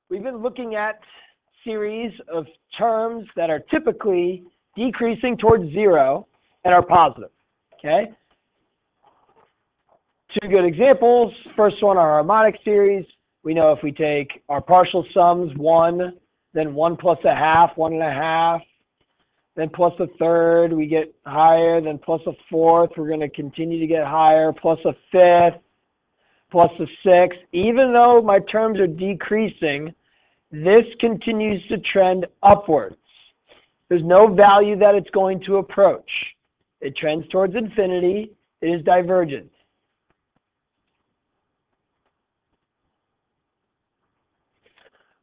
We've been looking at series of terms that are typically decreasing towards zero and are positive, okay? Two good examples. First one, our harmonic series. We know if we take our partial sums, 1, then 1 plus a half, 1 and a half, then plus a third, we get higher, then plus a fourth, we're going to continue to get higher, plus a fifth, plus a sixth. Even though my terms are decreasing, this continues to trend upwards. There's no value that it's going to approach. It trends towards infinity. It is divergent.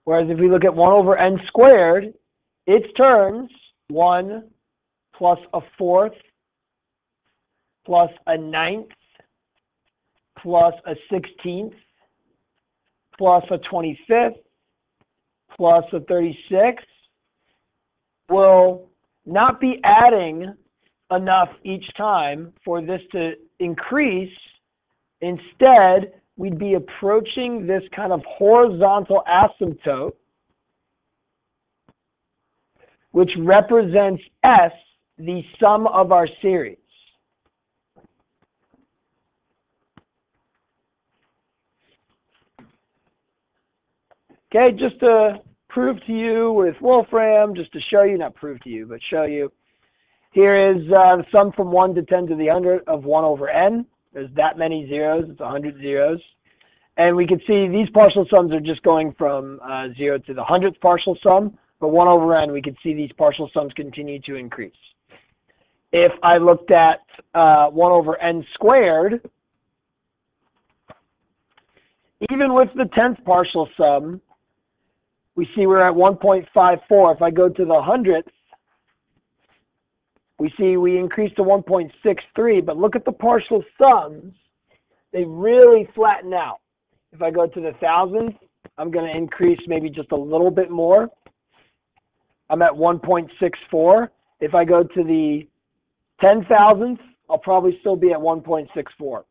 Whereas if we look at 1 over n squared, its terms, 1 plus a fourth, plus a ninth, plus a 16th, plus a 25th, plus a 36th, will not be adding enough each time for this to increase. Instead, we'd be approaching this kind of horizontal asymptote, which represents S, the sum of our series. Okay, just to prove to you with Wolfram, just to show you, not prove to you, but show you, here is the sum from 1 to 10 to the 100 of 1 over n. There's that many zeros, it's 100 zeros. And we can see these partial sums are just going from 0 to the 100th partial sum, but 1 over n, we can see these partial sums continue to increase. If I looked at 1 over n squared, even with the 10th partial sum, we see we're at 1.54. If I go to the 100th, we see we increase to 1.63, but look at the partial sums. They really flatten out. If I go to the 1,000th, I'm going to increase maybe just a little bit more. I'm at 1.64. If I go to the 10,000th, I'll probably still be at 1.64.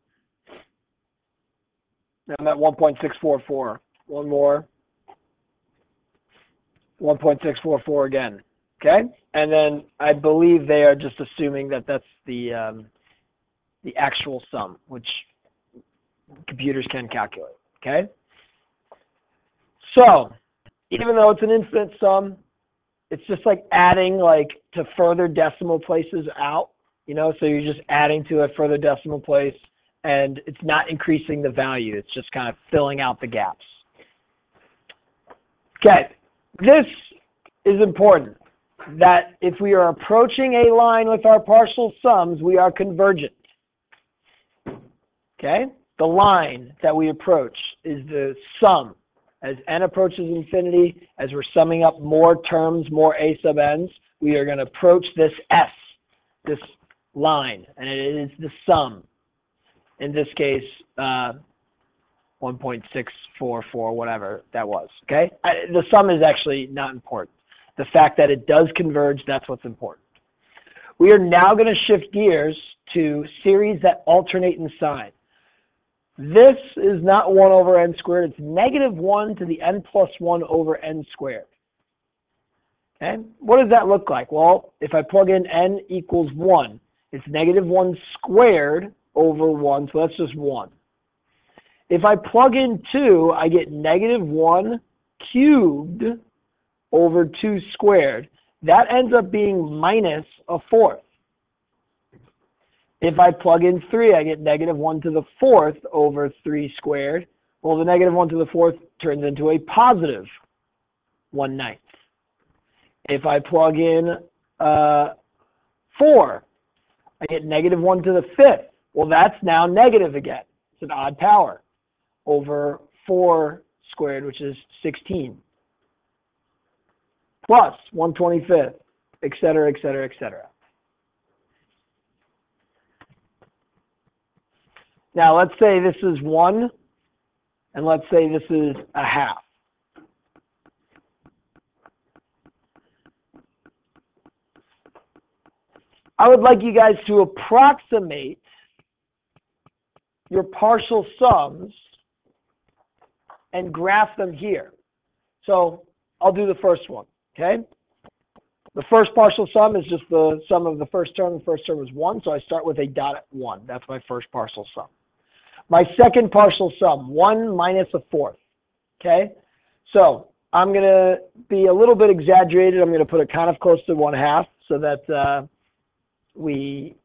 I'm at 1.644. One more. 1.644 again. Okay? And then I believe they are just assuming that that's the actual sum, which computers can calculate. Okay? So, even though it's an infinite sum, it's just like adding to further decimal places out, so you're just adding to a further decimal place, and it's not increasing the value. It's just kind of filling out the gaps. Okay, this is important, that if we are approaching a line with our partial sums, we are convergent. Okay? The line that we approach is the sum. As n approaches infinity, as we're summing up more terms, more a sub n's, we are going to approach this S, this line, and it is the sum. In this case, 1.644, whatever that was. Okay? The sum is actually not important. The fact that it does converge, that's what's important. We are now going to shift gears to series that alternate in sign. This is not 1 over n squared. It's negative 1 to the n plus 1 over n squared. Okay? What does that look like? Well, if I plug in n equals 1, it's negative 1 squared over 1, so that's just 1. If I plug in 2, I get negative 1 cubed over 2 squared. That ends up being minus a fourth. If I plug in 3, I get negative 1 to the 4th over 3 squared. Well, the negative 1 to the 4th turns into a positive 1/9. If I plug in 4, I get negative 1 to the 5th. Well, that's now negative again. It's an odd power over 4 squared, which is 16. Plus 1/25th, et cetera, et cetera, et cetera. Now, let's say this is 1, and let's say this is a half. I would like you guys to approximate your partial sums and graph them here. So I'll do the first one, okay? The first partial sum is just the sum of the first term. The first term is 1, so I start with a dot at 1. That's my first partial sum. My second partial sum, 1 minus a fourth, okay? So I'm going to be a little bit exaggerated. I'm going to put it kind of close to 1/2 so that we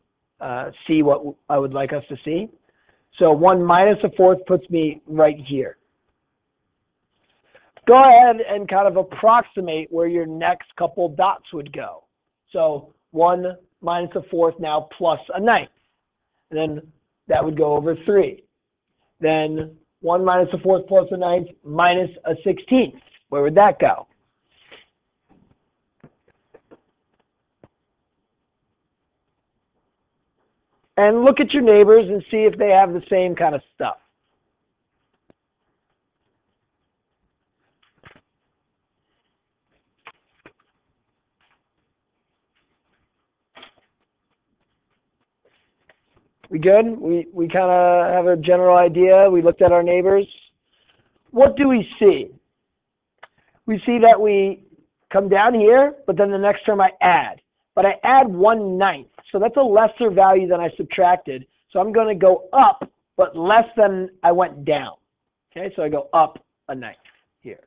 see what I would like us to see. So 1 minus a fourth puts me right here. Go ahead and kind of approximate where your next couple dots would go. So 1 minus a fourth now plus a ninth. And then that would go over 3. Then 1 minus a fourth plus a ninth minus a 16th. Where would that go? And look at your neighbors and see if they have the same kind of stuff. We good? We kind of have a general idea. We looked at our neighbors. What do we see? We see that we come down here, but then the next term I add. But I add 1/9. So that's a lesser value than I subtracted. So I'm going to go up, but less than I went down. Okay, so I go up a 9th here.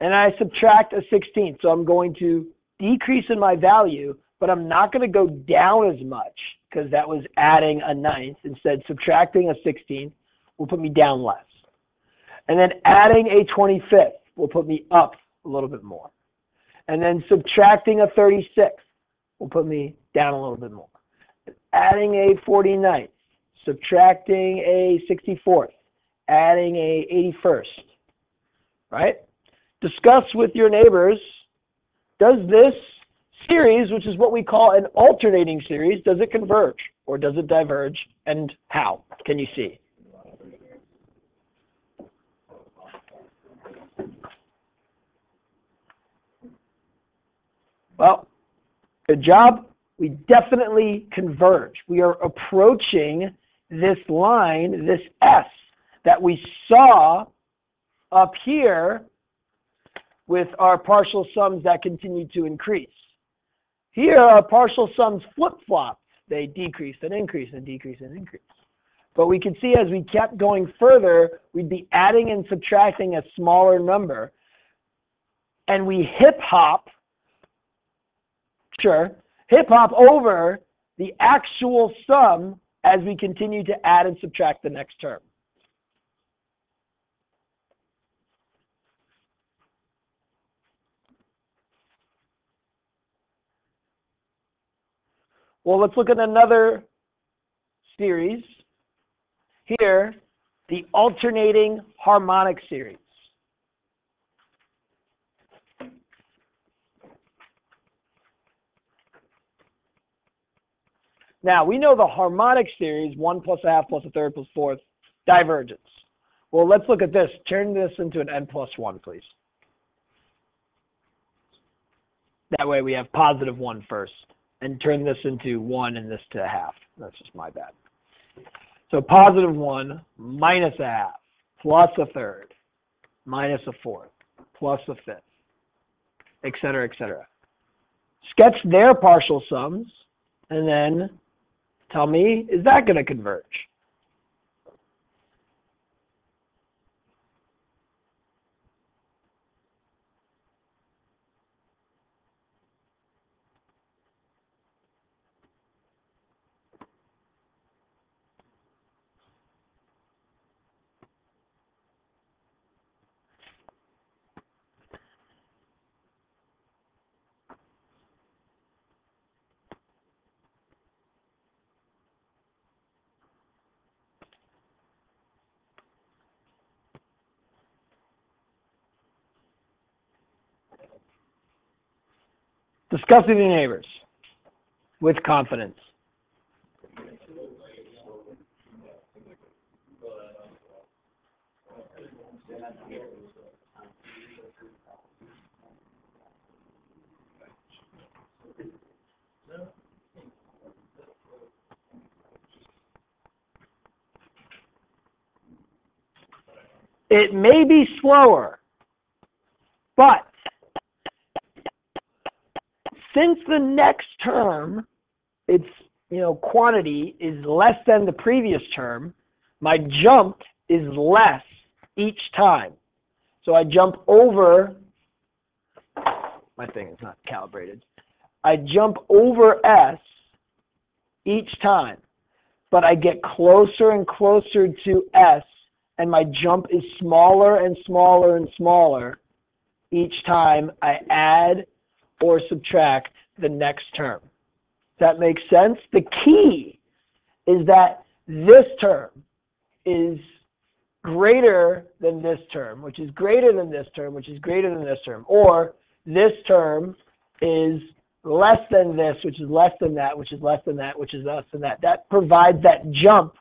And I subtract a 16th. So I'm going to decrease in my value, but I'm not going to go down as much because that was adding a 9th. Instead, subtracting a 16th will put me down less. And then adding a 25th will put me up a little bit more. And then subtracting a 36th will put me down a little bit more. Adding a 49th, subtracting a 64th, adding a 81st, right? Discuss with your neighbors, does this series, which is what we call an alternating series, does it converge or does it diverge, and how? Can you see? Well, good job. We definitely converge. We are approaching this line, this S that we saw up here with our partial sums that continue to increase. Here, our partial sums flip-flop. They decrease and increase and decrease and increase. But we can see as we kept going further, we'd be adding and subtracting a smaller number. And we hip-hop over the actual sum as we continue to add and subtract the next term. Well, let's look at another series. Here, the alternating harmonic series. Now, we know the harmonic series, 1 plus a half plus a third plus fourth, divergence. Well, let's look at this. Turn this into an n plus 1, please. That way we have positive 1 first. And turn this into 1 and this to a half. That's just my bad. So positive 1 minus a half plus a third minus a fourth plus a fifth, et cetera, et cetera. Sketch their partial sums and then tell me, is that going to converge? Discuss with your neighbors with confidence. It may be slower, But since the next term, its quantity is less than the previous term, my jump is less each time. So I jump over, my thing is not calibrated. I jump over S each time, but I get closer and closer to S, and my jump is smaller and smaller and smaller each time I add or subtract the next term. Does that make sense? The key is that this term is greater than this term, which is greater than this term, which is greater than this term, or this term is less than this, which is less than that, which is less than that, which is less than that. That provides that jump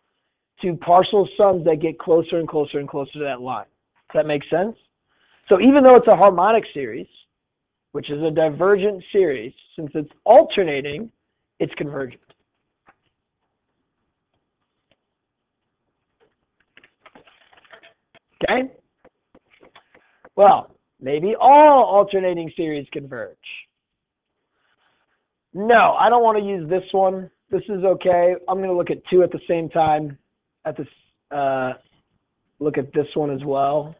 to partial sums that get closer and closer and closer to that line. Does that make sense? So even though it's a harmonic series, which is a divergent series, since it's alternating, it's convergent. Okay? Well, maybe all alternating series converge. No, I don't want to use this one. This is okay. I'm going to look at two at the same time. Look at this one as well.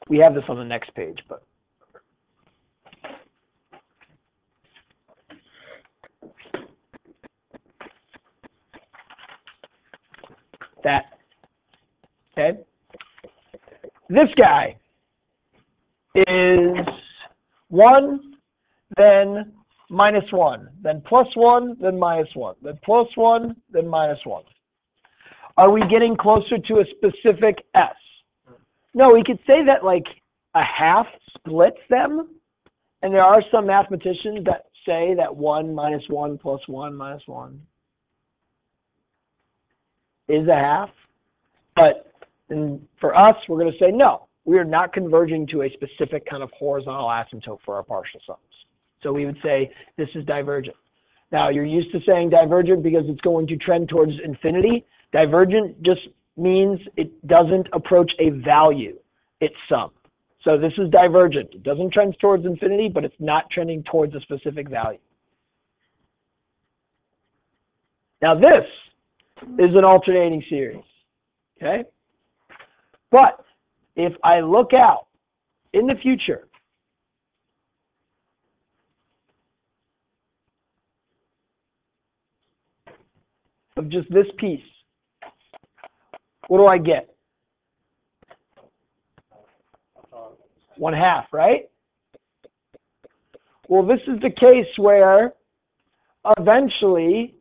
We have this on the next page, but that, okay? This guy is 1, then -1, then +1, then -1, then +1, then -1. Are we getting closer to a specific S? No, we could say that like a half splits them, and there are some mathematicians that say that 1 - 1 + 1 - 1 is a half. But for us, we're going to say no, we are not converging to a specific kind of horizontal asymptote for our partial sums. So we would say this is divergent. Now, you're used to saying divergent because it's going to trend towards infinity. Divergent just means it doesn't approach a value, it's sum. So this is divergent. It doesn't trend towards infinity, but it's not trending towards a specific value. Now this is an alternating series, okay? But if I look out in the future, of just this piece, what do I get? 1/2, right? Well, this is the case where eventually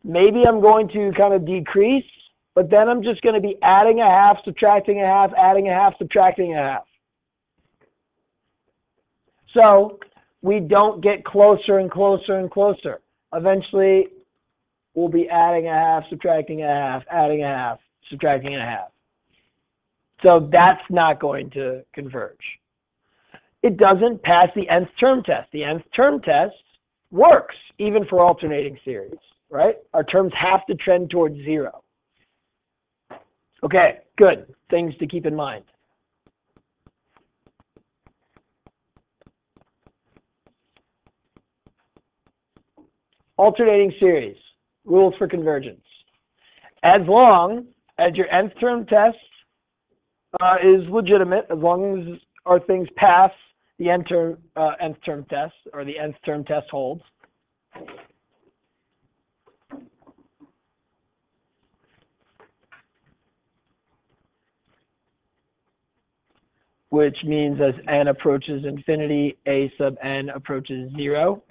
maybe I'm going to kind of decrease, but then I'm just going to be adding a half, subtracting a half, adding a half, subtracting a half. So we don't get closer and closer and closer. Eventually, we'll be adding a half, subtracting a half, adding a half, subtracting a half. So that's not going to converge. It doesn't pass the nth term test. The nth term test works even for alternating series, right? Our terms have to trend towards 0. Okay, good. Things to keep in mind. Alternating series, rules for convergence. As long as your nth term test is legitimate, as long as our things pass the nth term test, or the nth term test holds, which means as n approaches infinity, a sub n approaches 0.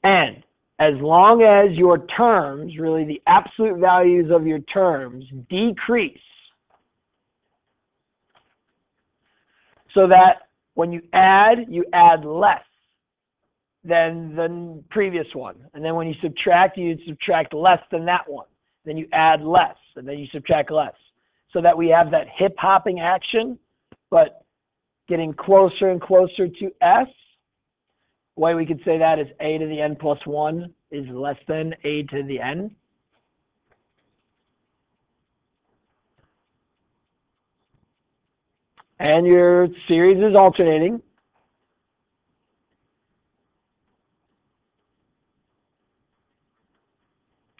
And as long as your terms, really the absolute values of your terms, decrease, so that when you add less than the previous one. And then when you subtract less than that one. Then you add less, and then you subtract less. So that we have that hip-hopping action, but getting closer and closer to S. The way we could say that is a to the n plus 1 is less than a to the n. and your series is alternating,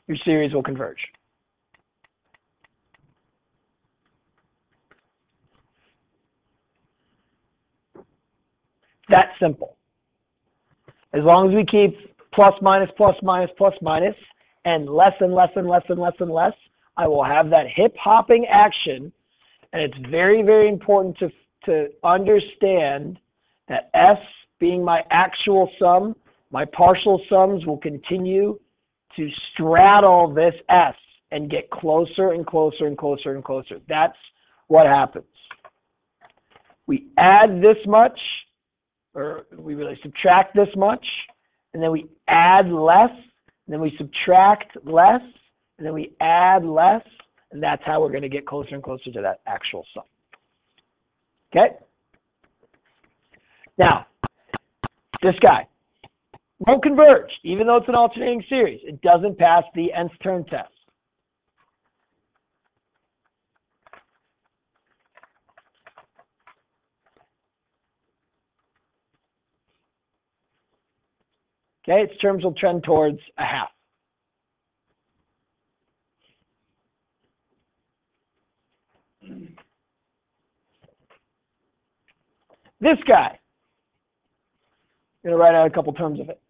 your series will converge. That simple. As long as we keep plus minus plus minus plus minus and less and less and less and less and less, I will have that hip hopping action. And it's very, very important to understand that S being my actual sum, my partial sums will continue to straddle this S and get closer and closer and closer and closer. That's what happens. We add this much, or we really subtract this much, and then we add less, and then we subtract less, and then we add less, and that's how we're going to get closer and closer to that actual sum. Okay? Now, this guy won't converge, even though it's an alternating series. It doesn't pass the nth term test. Okay, its terms will trend towards a half. This guy, I'm going to write out a couple terms of it.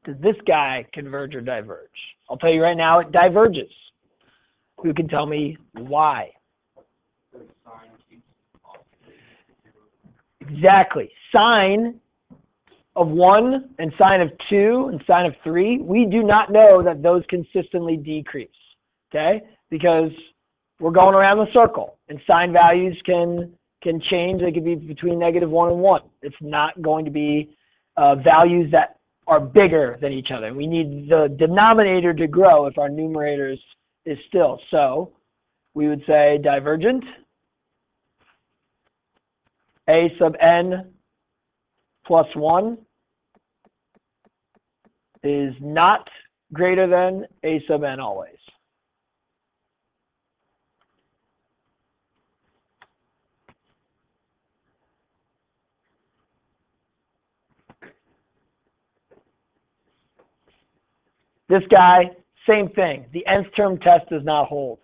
Does this guy converge or diverge? I'll tell you right now, it diverges. Who can tell me why? Exactly. Sine of 1 and sine of 2 and sine of 3, we do not know that those consistently decrease, okay? Because we're going around the circle, and sine values can change. They could be between -1 and 1. It's not going to be values that are bigger than each other. We need the denominator to grow if our numerator is still. So we would say divergent a sub n plus 1 is not greater than a sub n always. This guy, same thing. The nth term test does not hold.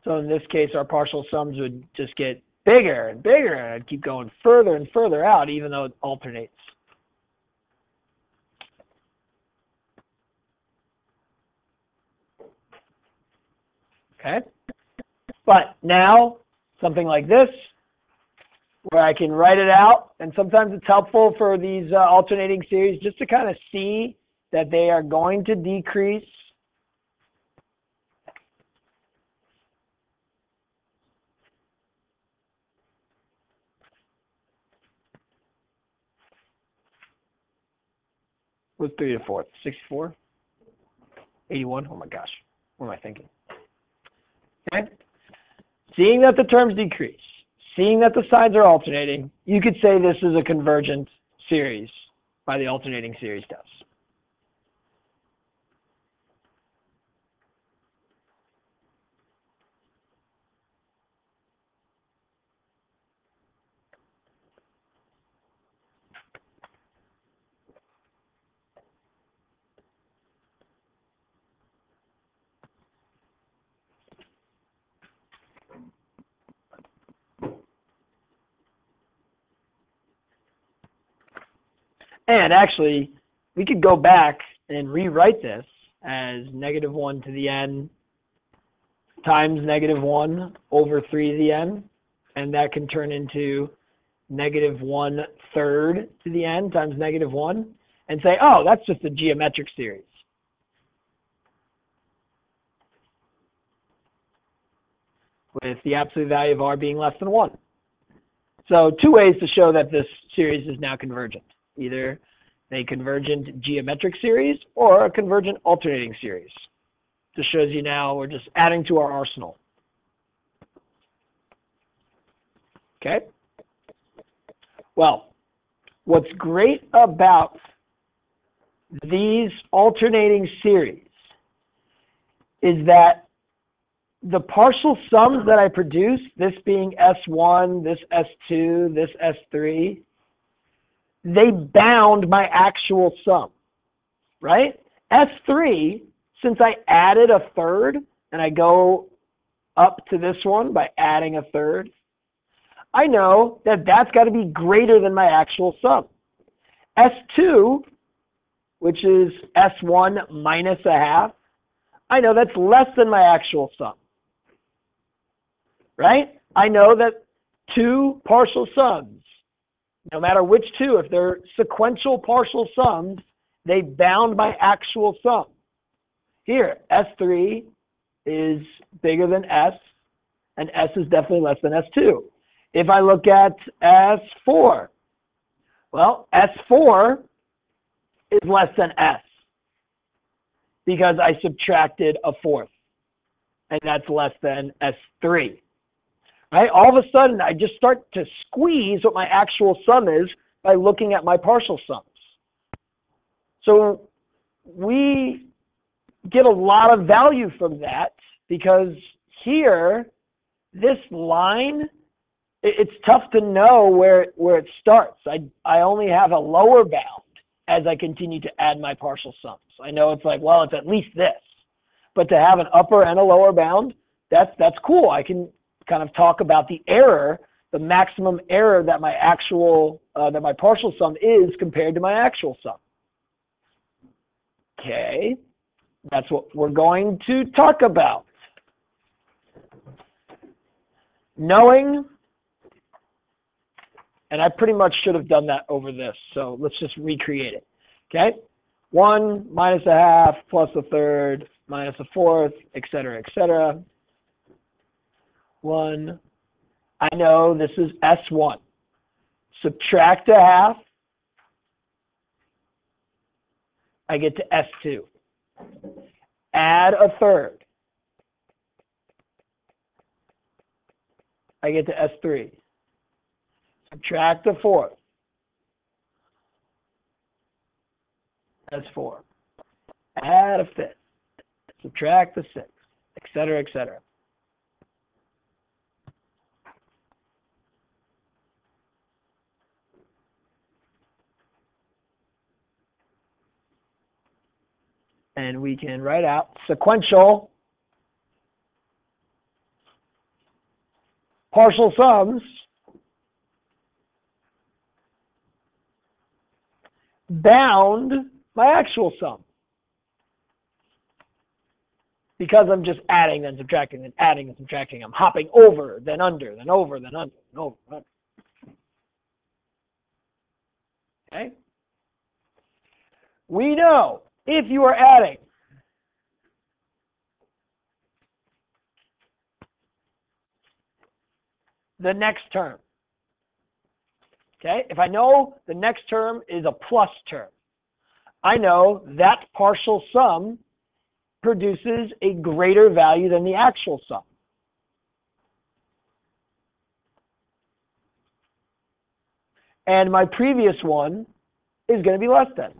So in this case, our partial sums would just get bigger and bigger, and I'd keep going further and further out, even though it alternates. Okay? But now, something like this, where I can write it out, and sometimes it's helpful for these alternating series just to kind of see that they are going to decrease. What's 3 to the 4th? 64? 81? Oh my gosh. What am I thinking? Okay? Seeing that the terms decrease, seeing that the sides are alternating, you could say this is a convergent series by the alternating series test. And actually, we could go back and rewrite this as -1 to the n times -1 over 3 to the n, and that can turn into -1/3 to the n times -1, and say, oh, that's just a geometric series. with the absolute value of r being less than 1. So two ways to show that this series is now convergent. Either a convergent geometric series or a convergent alternating series. Just shows you now we're just adding to our arsenal. Okay? Well, what's great about these alternating series is that the partial sums that I produce, this being S1, this S2, this S3, they bound my actual sum, right? S3, since I added a third, and I go up to this one by adding a third, I know that that's got to be greater than my actual sum. S2, which is S1 minus a half, I know that's less than my actual sum, right? I know that two partial sums, no matter which two, if they're sequential partial sums, they bound my actual sum. Here, S3 is bigger than S, and S is definitely less than S2. If I look at S4, well, S4 is less than S because I subtracted a fourth, and that's less than S3. Right? All of a sudden, I just start to squeeze what my actual sum is by looking at my partial sums. So we get a lot of value from that because here, this line, it's tough to know where it starts. I only have a lower bound as I continue to add my partial sums. I know it's like, well, it's at least this. But to have an upper and a lower bound, that's cool. I can kind of talk about the error, the maximum error that my actual, that my partial sum is compared to my actual sum. Okay, that's what we're going to talk about. Knowing, and I pretty much should have done that over this, so let's just recreate it. Okay, 1 minus a half plus a third minus a fourth, etc., etc. 1, I know this is S1. Subtract a half, I get to S2. Add a third, I get to S3. Subtract a fourth, S4. Add a fifth, subtract a sixth, etc., etc. And we can write out sequential partial sums bound my actual sum. Because I'm just adding, then subtracting, then adding and subtracting. I'm hopping over, then under, then over, then under, then over, then under. Okay? We know if you are adding the next term, okay? If I know the next term is a plus term, I know that partial sum produces a greater value than the actual sum. And my previous one is going to be less than.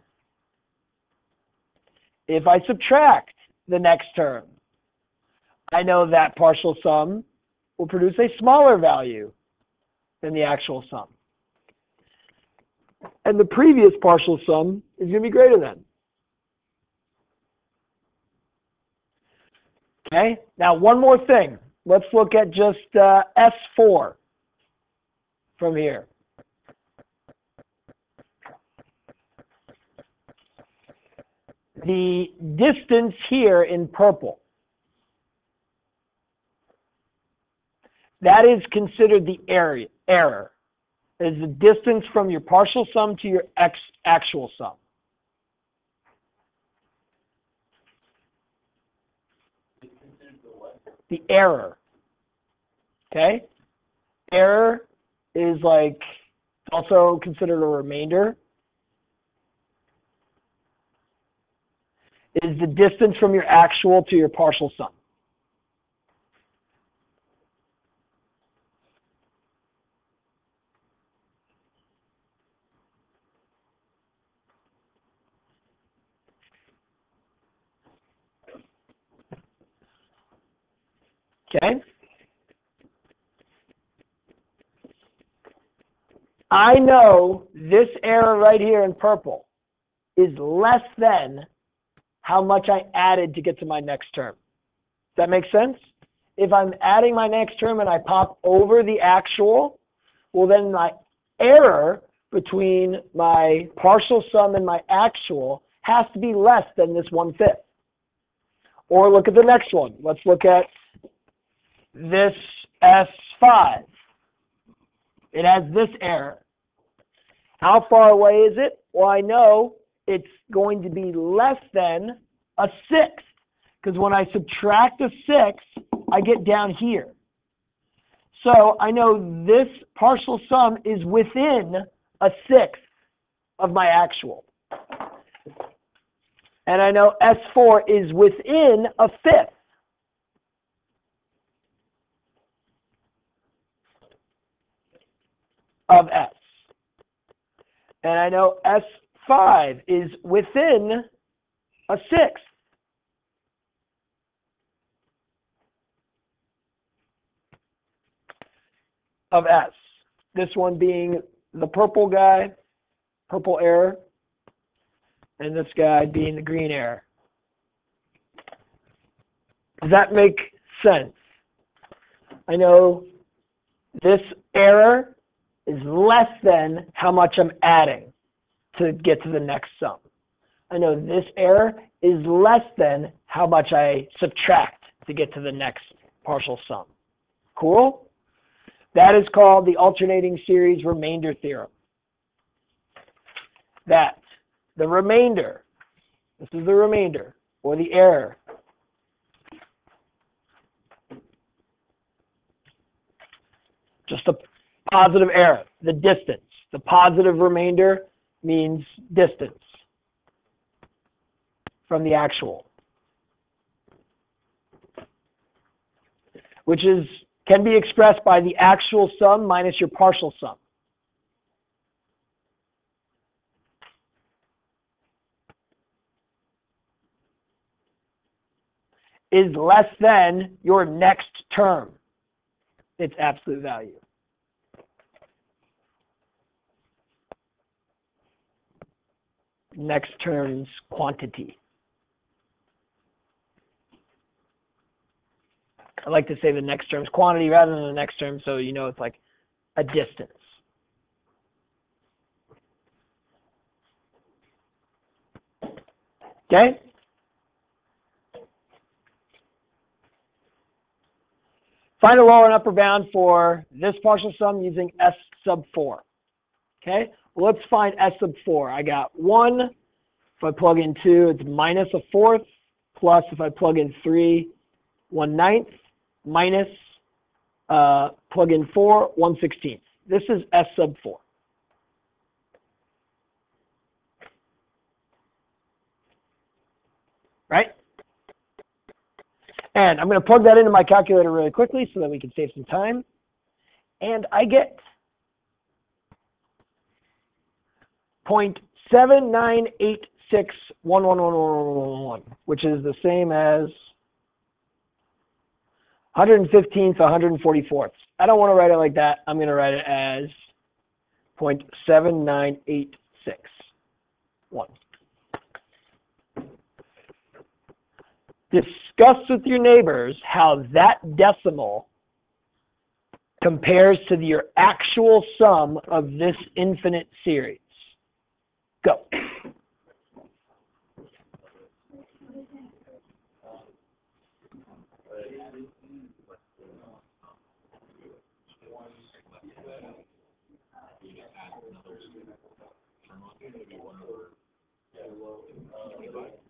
If I subtract the next term, I know that partial sum will produce a smaller value than the actual sum. And the previous partial sum is going to be greater than. Okay, now one more thing. Let's look at just S4 from here. The distance here in purple, that is considered the error. It is the distance from your partial sum to your actual sum. The error. Okay? Error is like also considered a remainder. Is the distance from your actual to your partial sum. Okay? I know this error right here in purple is less than how much I added to get to my next term. Does that make sense? If I'm adding my next term and I pop over the actual, well then my error between my partial sum and my actual has to be less than this 1/5. Or look at the next one. Let's look at this S5. It has this error. How far away is it? Well, I know it's going to be less than a 1/6. Because when I subtract a 6, I get down here. So I know this partial sum is within a 1/6 of my actual. And I know S4 is within a 1/5 of S. And I know S5 is within a 1/6 of S. This one being the purple guy, purple error, and this guy being the green error. Does that make sense? I know this error is less than how much I'm adding to get to the next sum. I know this error is less than how much I subtract to get to the next partial sum. Cool? That is called the alternating series remainder theorem. That the remainder, this is the remainder, or the error, just a positive error, the distance. The positive remainder means distance from the actual, which can be expressed by the actual sum minus your partial sum. Is less than your next term, its absolute value. Next term's quantity. I like to say the next term's quantity rather than the next term, so you know it's like a distance. Okay? Find a lower and upper bound for this partial sum using S sub 4. Okay? Well, let's find S sub 4. I got 1. If I plug in 2, it's minus a 4th. Plus, if I plug in 3, 1/9. Minus, plug in 4, 1/16. This is S sub 4. Right? And I'm going to plug that into my calculator really quickly so that we can save some time. And I get 0.7986111111, which is the same as 115th, 144th. I don't want to write it like that. I'm going to write it as 0.79861. Discuss with your neighbors how that decimal compares to your actual sum of this infinite series. Go.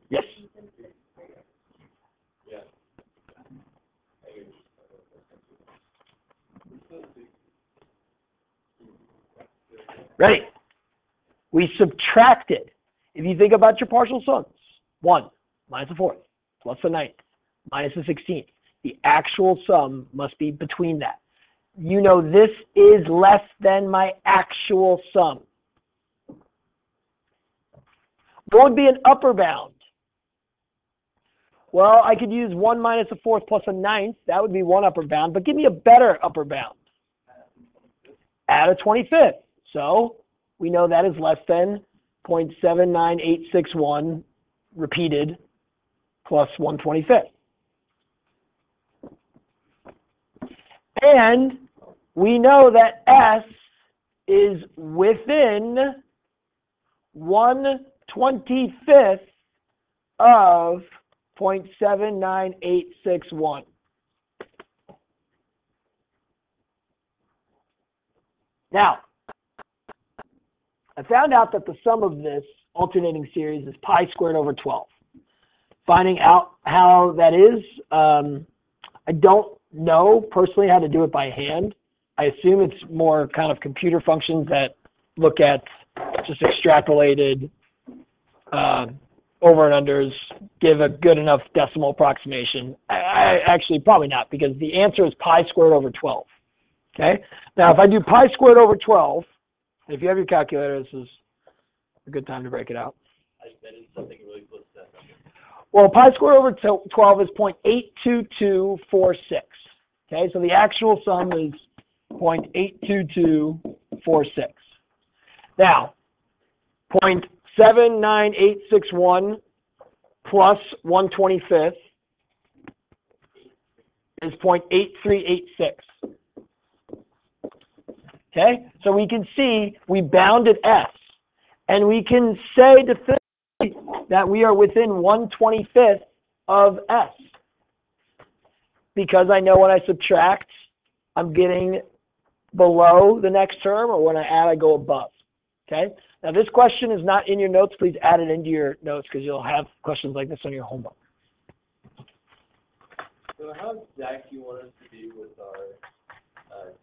Yes. Ready? We subtracted. If you think about your partial sums, 1 minus a fourth plus a ninth minus a 16th. The actual sum must be between that. You know this is less than my actual sum. What would be an upper bound? Well, I could use 1 minus a fourth plus a ninth. That would be one upper bound. But give me a better upper bound. Add a 25th. So we know that is less than 0.79861 repeated plus 1/25. And we know that S is within 1/25 of 0.79861. Now, I found out that the sum of this alternating series is pi squared over 12. Finding out how that is, I don't know personally how to do it by hand. I assume it's more kind of computer functions that look at just extrapolated over and unders, give a good enough decimal approximation. I actually probably not, because the answer is pi squared over 12. Okay. Now, if I do pi squared over 12, if you have your calculator, this is a good time to break it out. I bet it's something really close to that number. Well, pi squared over 12 is 0.82246. Okay, so the actual sum is 0.82246. Now, 0.79861 plus 1/25 is 0.8386. Okay, so we can see we bounded S, and we can say definitively that we are within 1/25 of S, because I know when I subtract, I'm getting below the next term, or when I add, I go above. Okay, now this question is not in your notes. Please add it into your notes, because you'll have questions like this on your homework. So how exact do you want us to be with our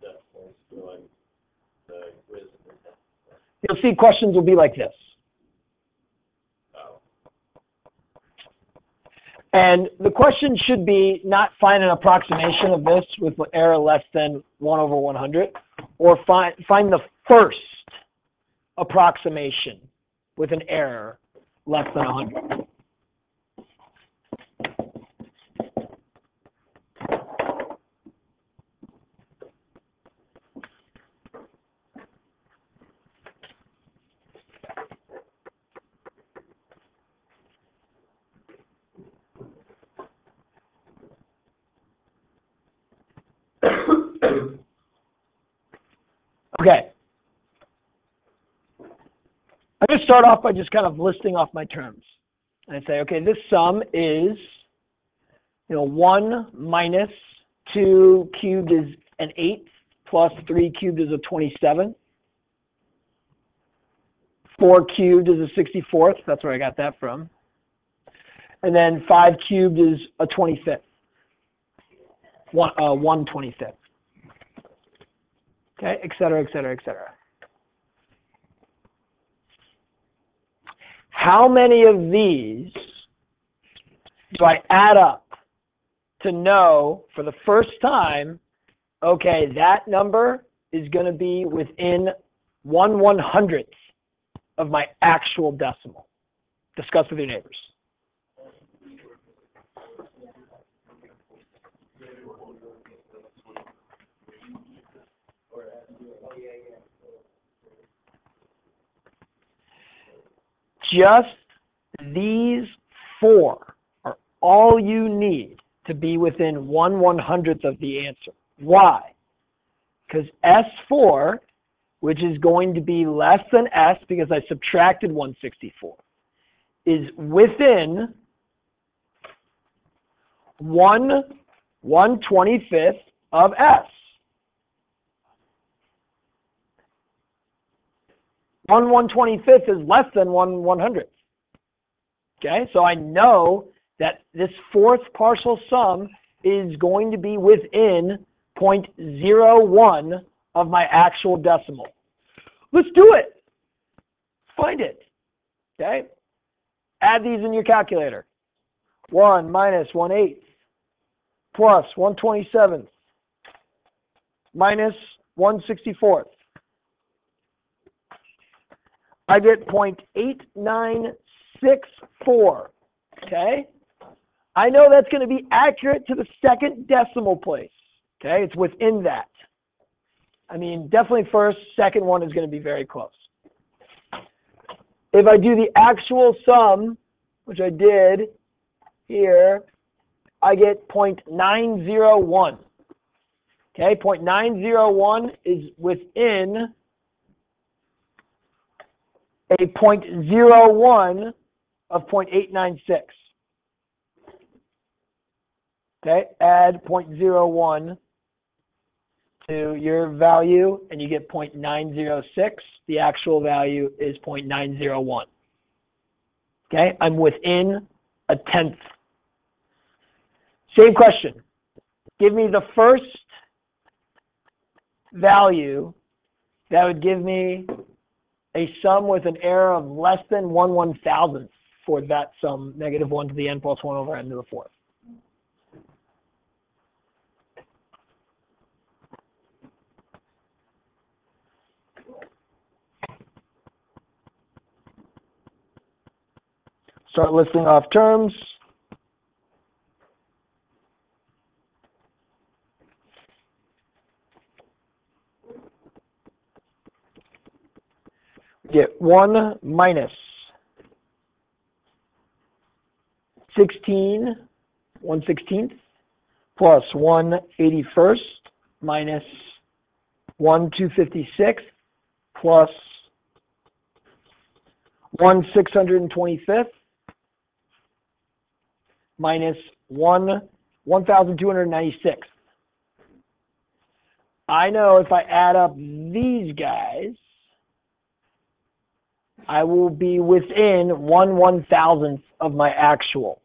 decimals for like the quiz and test? You'll see questions will be like this. Oh. And the question should be not find an approximation of this with error less than 1/100, or find the first approximation with an error less than 100. Okay. I'm going to start off by just kind of listing off my terms. And I say, okay, this sum is, 1 minus 2 cubed is an 8, plus 3 cubed is a 27. 4 cubed is a 64th. That's where I got that from. And then 5 cubed is a 25th. 1/25. Okay, et cetera, et cetera, et cetera. How many of these do I add up to know for the first time, okay, that number is going to be within 1/100th of my actual decimal? Discuss with your neighbors. Just these 4 are all you need to be within 1/100th of the answer. Why? Because S4, which is going to be less than S because I subtracted 1/64, is within 1/125th of S. 1/125th is less than 1/100th. Okay, so I know that this fourth partial sum is going to be within 0.01 of my actual decimal. Let's do it. Find it. Okay? Add these in your calculator. 1 minus 1/8 plus 1/27 minus 1/64. I get 0.8964. Okay? I know that's going to be accurate to the second decimal place. Okay? It's within that. I mean, definitely first, second one is going to be very close. If I do the actual sum, which I did here, I get 0.901. Okay, 0.901 is within a 0.01 of 0.896. Okay, add 0.01 to your value, and you get 0.906. The actual value is 0.901. Okay, I'm within a tenth. Same question. Give me the first value that would give me a sum with an error of less than 1/1000th for that sum, -1 to the n plus 1 over n to the fourth. Start listing off terms. Get 1 minus 16 1/16 plus 1/81 minus 1/256 plus 1/625 minus 1/1296. I know if I add up these guys, I will be within 1/1000th of my actual.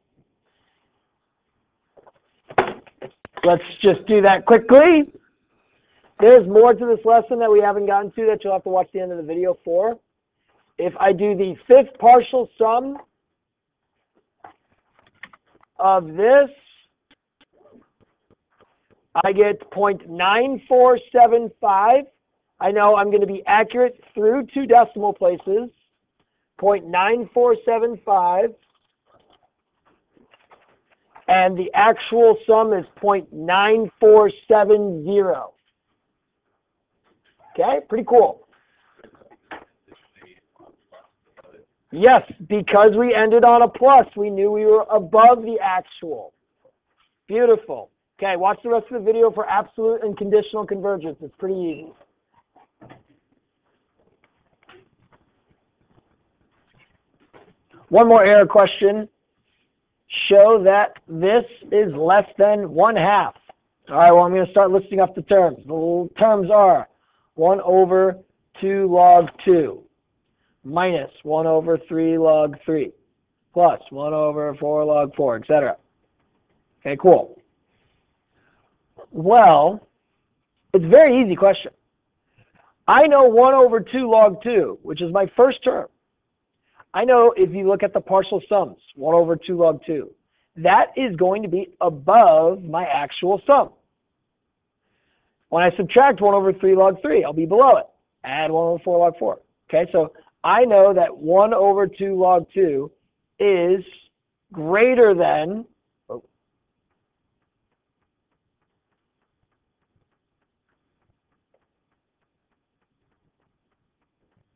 Let's just do that quickly. There's more to this lesson that we haven't gotten to that you'll have to watch the end of the video for. If I do the fifth partial sum of this, I get 0.9475. I know I'm going to be accurate through 2 decimal places. 0.9475. And the actual sum is 0.9470. Okay, pretty cool. Yes, because we ended on a plus, we knew we were above the actual. Beautiful. Okay, watch the rest of the video for absolute and conditional convergence. It's pretty easy. One more error question. Show that this is less than 1/2. All right, well, I'm going to start listing off the terms. The terms are 1 over 2 log 2 minus 1 over 3 log 3 plus 1 over 4 log 4, etc. Okay, cool. Well, it's a very easy question. I know 1 over 2 log 2, which is my first term. I know if you look at the partial sums, 1 over 2 log 2, that is going to be above my actual sum. When I subtract 1 over 3 log 3, I'll be below it. Add 1 over 4 log 4. Okay, so I know that 1 over 2 log 2 is greater than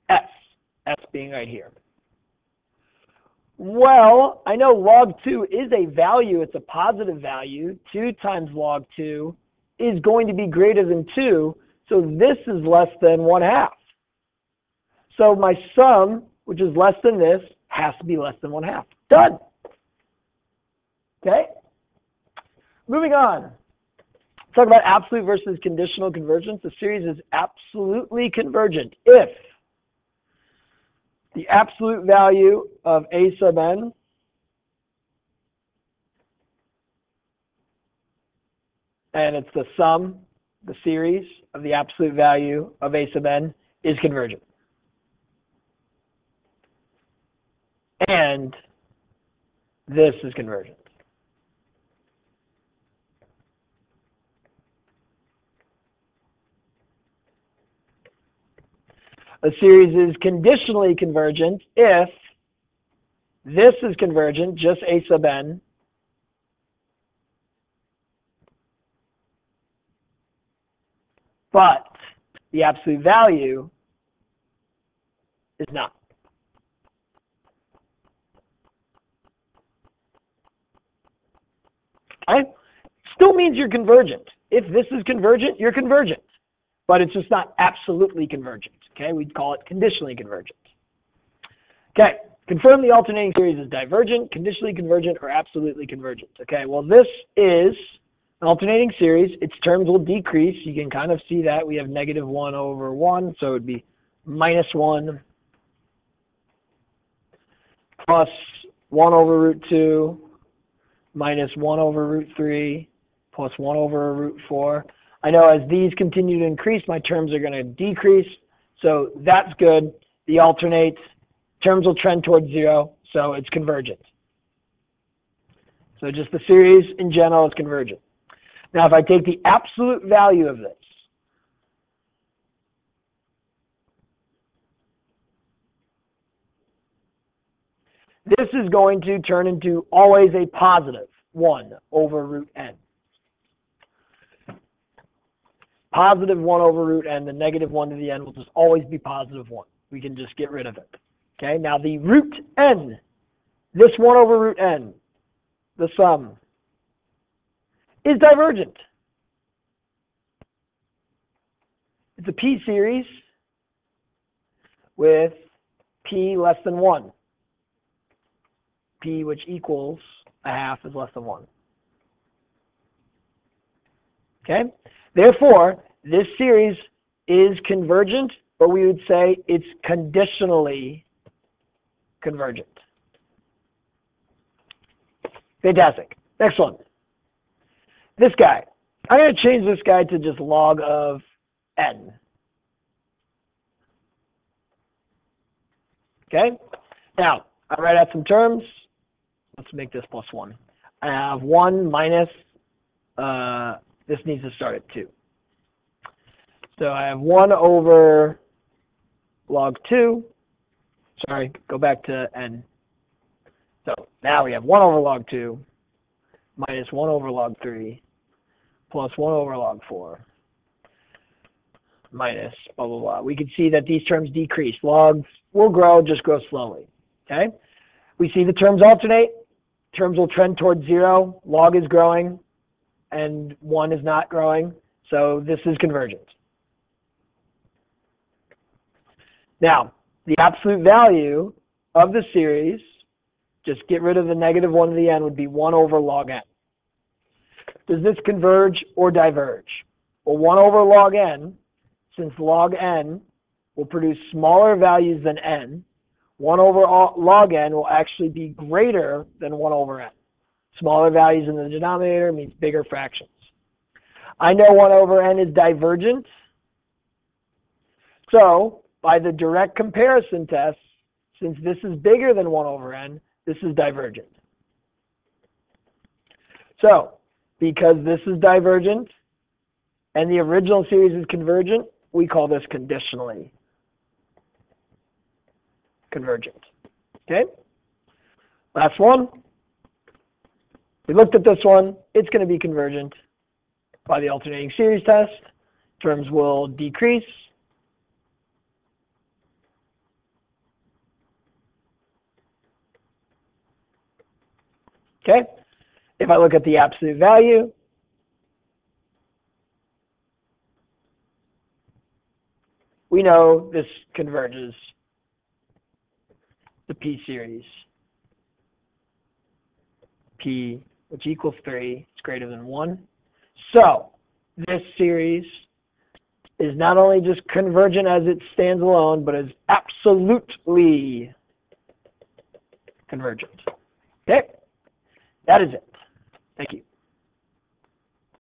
S. S being right here. Well, I know log 2 is a value. It's a positive value. 2 times log 2 is going to be greater than 2. So this is less than 1/2. So my sum, which is less than this, has to be less than 1/2. Done. Okay? Moving on. Talk about absolute versus conditional convergence. The series is absolutely convergent if the absolute value of A sub n and it's the series of the absolute value of A sub n is convergent. and this is convergent. A series is conditionally convergent if this is convergent, just A sub n, but the absolute value is not. Okay? Still means you're convergent. If this is convergent, you're convergent. But it's just not absolutely convergent. Okay? We'd call it conditionally convergent. Okay. Confirm the alternating series is divergent, conditionally convergent, or absolutely convergent. Okay. Well, this is an alternating series. Its terms will decrease. You can kind of see that. We have negative 1 over 1. So it would be minus 1 plus 1 over root 2 minus 1 over root 3 plus 1 over root 4. I know as these continue to increase, my terms are going to decrease. So that's good. The alternate terms will trend towards 0, so it's convergent. So just the series in general is convergent. Now if I take the absolute value of this, this is going to turn into always a positive 1 over root n. Positive 1 over root n, the negative 1 to the n will just always be positive 1. We can just get rid of it. Okay, now the root n, this 1 over root n, the sum, is divergent. It's a p series with p less than 1. P, which equals a half, is less than 1. Okay? Therefore, this series is convergent, but we would say it's conditionally convergent. Fantastic. Next one. This guy. I'm going to change this guy to just log of n. Okay? Now, I write out some terms. Let's make this plus 1. I have 1 minus, this needs to start at 2. So I have 1 over log 2. Sorry, go back to n. So now we have 1 over log 2 minus 1 over log 3 plus 1 over log 4 minus blah, blah, blah. We can see that these terms decrease. Logs will grow, just grow slowly. Okay? We see the terms alternate. Terms will trend towards 0. Log is growing and 1 is not growing. So this is convergent. Now, the absolute value of the series, just get rid of the negative 1 to the n, would be 1 over log n. Does this converge or diverge? Well, 1 over log n, since log n will produce smaller values than n, 1 over log n will actually be greater than 1 over n. Smaller values in the denominator means bigger fractions. I know 1 over n is divergent. So, by the direct comparison test, since this is bigger than 1 over n, this is divergent. So, because this is divergent and the original series is convergent, we call this conditionally convergent. Okay? Last one. We looked at this one. It's going to be convergent by the alternating series test. Terms will decrease. Okay? If I look at the absolute value, we know this converges the p series. P, which equals 3, is greater than 1. So, this series is not only just convergent as it stands alone, but is absolutely convergent. Okay? That is it. Thank you.